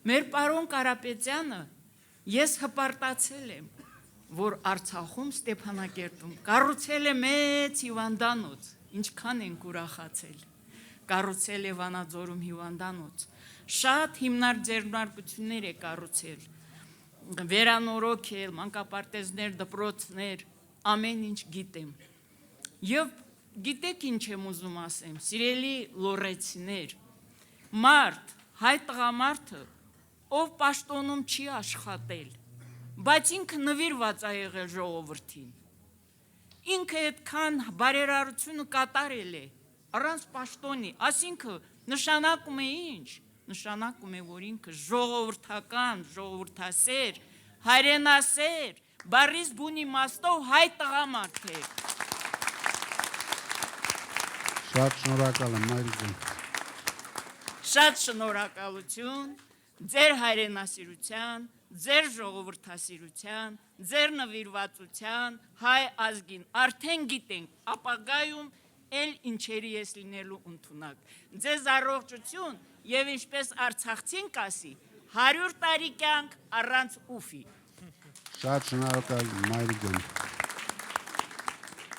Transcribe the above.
Մեր պարոն Կարապետյանը ես հպարտացել եմ, որ Արցախում Ստեփանակերտում կառուցել է մեծ հիվանդանոց, ինչքան ենք ուրախացել, կառուցել է Վանաձորում հիվանդանոց, շատ հիմնարկ ձեռնարկություններ է կառուցել, վերանորոգել, մանկապարտեզներ, դպրոցներ, ամեն ինչ գիտեմ, և գիտեք ինչ եմ ուզում ասեմ, սիրելի լոռեցիներ, մարդ, հայ տղամարդը, ով պաշտոնում չի աշխատել, բայց ինքը նվիրված է եղել ժողովրդին, ինքը այդքան բարերարությունը կատարել է, առանց պաշտոնի, ասինքն նշանակում է ինչ, նշանակում է, որ ինքը ժողովրդական, ժողովրդասեր, հայրենասեր, բառից բուն իմաստով հայ տղամարդ է։ Շատ շնորհակալ եմ, Մայրիկյան։ Շատ շնորհակալություն ձեր հայրենասիրության, ձեր ժողովրդասիրության, ձեր նվիրվածության, հայ ազգին, արդեն գիտենք, ապագայում էլ ինչերի ես լինելու ընդունակ։ Ձեզ առողջություն և ինչպես արցախցին կասի, 100 տարի կյանք առանց ուֆի։ Շատ շնորհակալ, Մայրիկյան։